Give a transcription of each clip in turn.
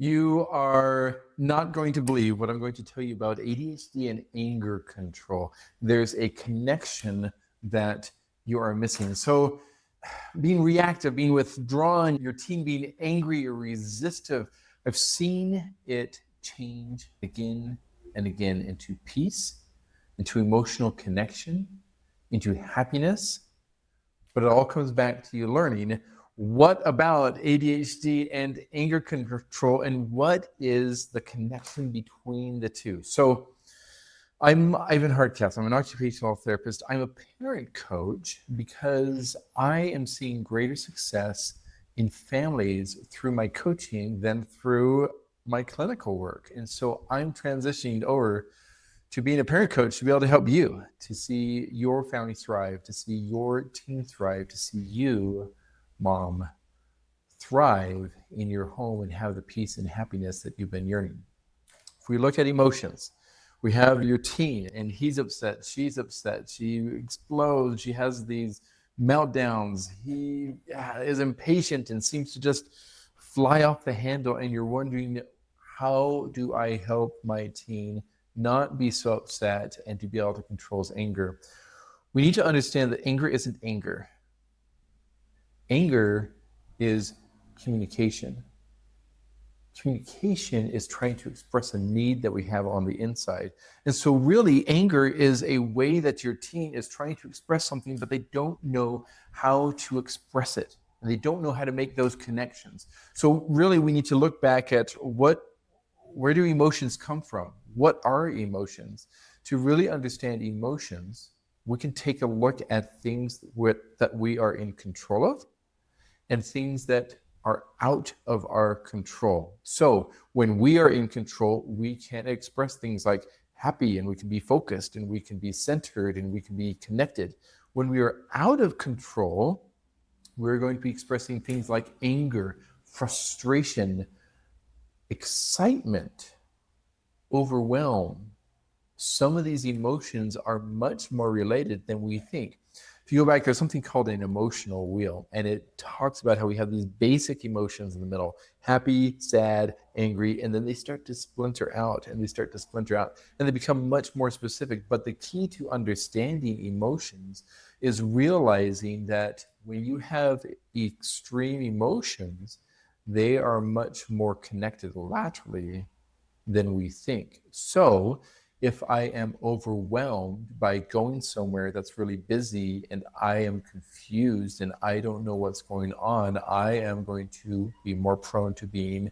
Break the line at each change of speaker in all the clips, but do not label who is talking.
You are not going to believe what I'm going to tell you about ADHD and anger control. There's a connection that you are missing. So, being reactive, being withdrawn, your teen being angry or resistive, I've seen it change again and again into peace, into emotional connection, into happiness. But it all comes back to you learning what about ADHD and anger control, and what is the connection between the two. So I'm Ivan Hardcastle. I'm an occupational therapist. I'm a parent coach because I am seeing greater success in families through my coaching than through my clinical work. And so I'm transitioning over to being a parent coach to be able to help you to see your family thrive, to see your teen thrive, to see you, mom, thrive in your home and have the peace and happiness that you've been yearning. If we look at emotions, we have your teen and he's upset, she explodes, she has these meltdowns, he is impatient and seems to just fly off the handle, and you're wondering, how do I help my teen not be so upset and to be able to control his anger? We need to understand that anger isn't anger. Anger is communication. Communication is trying to express a need that we have on the inside. And so really, anger is a way that your teen is trying to express something, but they don't know how to express it. And they don't know how to make those connections. So really, we need to look back at where do emotions come from? What are emotions? To really understand emotions, we can take a look at things that we are in control of and things that are out of our control. So when we are in control, we can express things like happy, and we can be focused, and we can be centered, and we can be connected. When we are out of control, we're going to be expressing things like anger, frustration, excitement, overwhelm. Some of these emotions are much more related than we think. If you go back, there's something called an emotional wheel, and it talks about how we have these basic emotions in the middle: happy, sad, angry, and then they start to splinter out, and they become much more specific. But the key to understanding emotions is realizing that when you have extreme emotions, they are much more connected laterally than we think. So if I am overwhelmed by going somewhere that's really busy and I am confused and I don't know what's going on, I am going to be more prone to being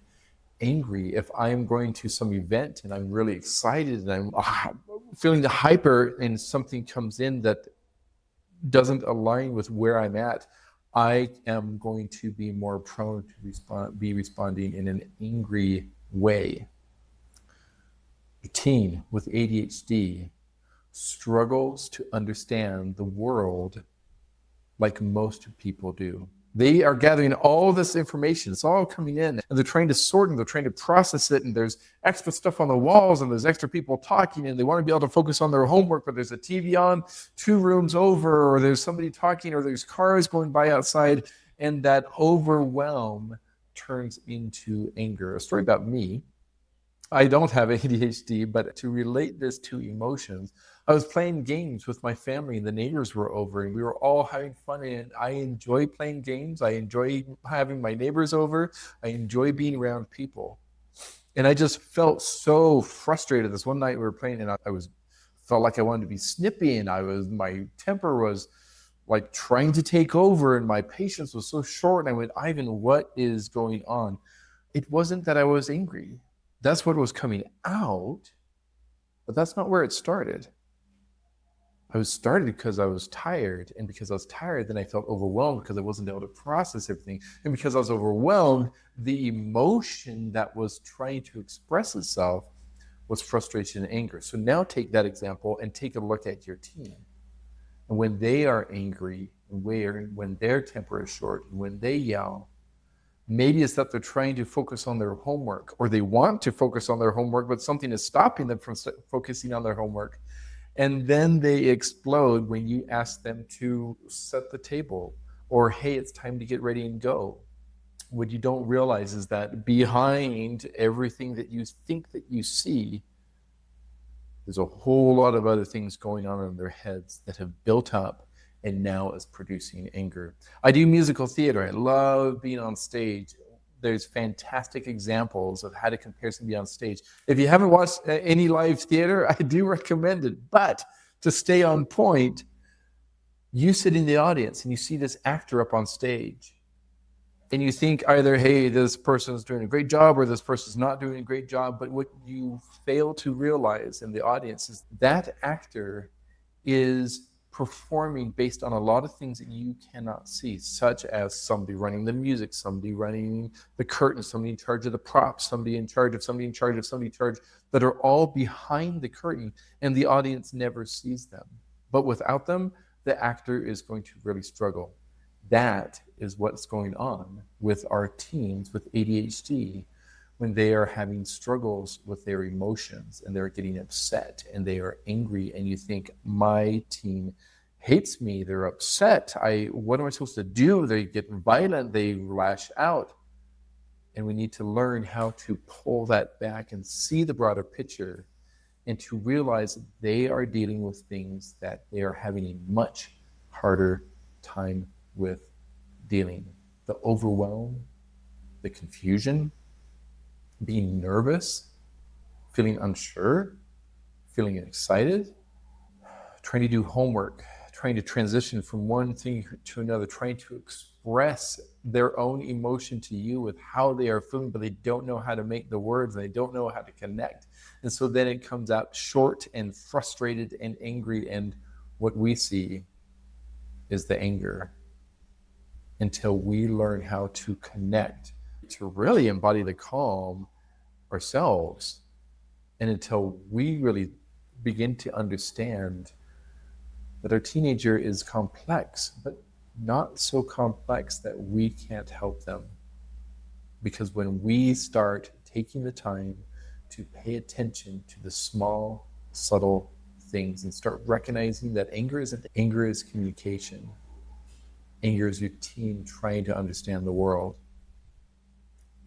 angry. If I am going to some event and I'm really excited and I'm feeling the hyper, and something comes in that doesn't align with where I'm at, I am going to be more prone to be responding in an angry way. A teen with ADHD struggles to understand the world like most people do. They are gathering all this information. It's all coming in, and they're trying to sort, and they're trying to process it, and there's extra stuff on the walls, and there's extra people talking, and they want to be able to focus on their homework, but there's a TV on 2 rooms over, or there's somebody talking, or there's cars going by outside, and that overwhelm turns into anger. A story about me. I don't have ADHD, but to relate this to emotions, I was playing games with my family, and the neighbors were over, and we were all having fun. And I enjoy playing games. I enjoy having my neighbors over. I enjoy being around people. And I just felt so frustrated. This one night we were playing, and felt like I wanted to be snippy, and my temper was like trying to take over, and my patience was so short. And I went, Ivan, what is going on? It wasn't that I was angry. That's what was coming out, but that's not where it started. I was started because I was tired, and because I was tired, then I felt overwhelmed because I wasn't able to process everything. And because I was overwhelmed, the emotion that was trying to express itself was frustration and anger. So now take that example and take a look at your teen. And when they are angry, when their temper is short, and when they yell, maybe it's that they're trying to focus on their homework, or they want to focus on their homework, but something is stopping them from focusing on their homework. And then they explode when you ask them to set the table, or, hey, it's time to get ready and go. What you don't realize is that behind everything that you think that you see, there's a whole lot of other things going on in their heads that have built up and now is producing anger. I do musical theater. I love being on stage. There's fantastic examples of how to compare somebody on stage. If you haven't watched any live theater, I do recommend it. But to stay on point, you sit in the audience and you see this actor up on stage and you think either, hey, this person's doing a great job or this person's not doing a great job. But what you fail to realize in the audience is that actor is performing based on a lot of things that you cannot see, such as somebody running the music, somebody running the curtain, somebody in charge of the props, somebody in charge of somebody in charge of somebody in charge, that are all behind the curtain and the audience never sees them. But without them, the actor is going to really struggle. That is what's going on with our teens with ADHD when they are having struggles with their emotions and they're getting upset and they are angry, and you think, my teen hates me, they're upset, what am I supposed to do? They get violent, they lash out. And we need to learn how to pull that back and see the broader picture and to realize that they are dealing with things that they are having a much harder time with dealing. The overwhelm, the confusion, being nervous, feeling unsure, feeling excited, trying to do homework, trying to transition from one thing to another, trying to express their own emotion to you with how they are feeling, but they don't know how to make the words, and they don't know how to connect. And so then it comes out short and frustrated and angry, and what we see is the anger until we learn how to connect, to really embody the calm ourselves, and until we really begin to understand that our teenager is complex, but not so complex that we can't help them. Because when we start taking the time to pay attention to the small, subtle things and start recognizing that anger is communication. Anger is your teen trying to understand the world.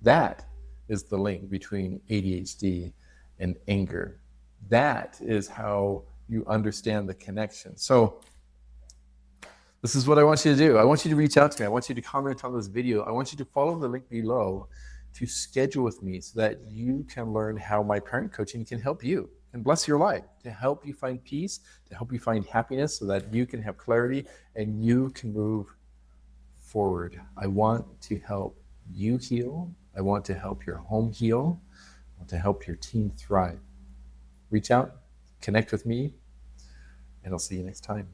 That is the link between ADHD and anger. That is how you understand the connection. So this is what I want you to do. I want you to reach out to me. I want you to comment on this video. I want you to follow the link below to schedule with me so that you can learn how my parent coaching can help you and bless your life, to help you find peace, to help you find happiness so that you can have clarity and you can move forward. I want to help you heal. I want to help your home heal. I want to help your team thrive. Reach out, connect with me, and I'll see you next time.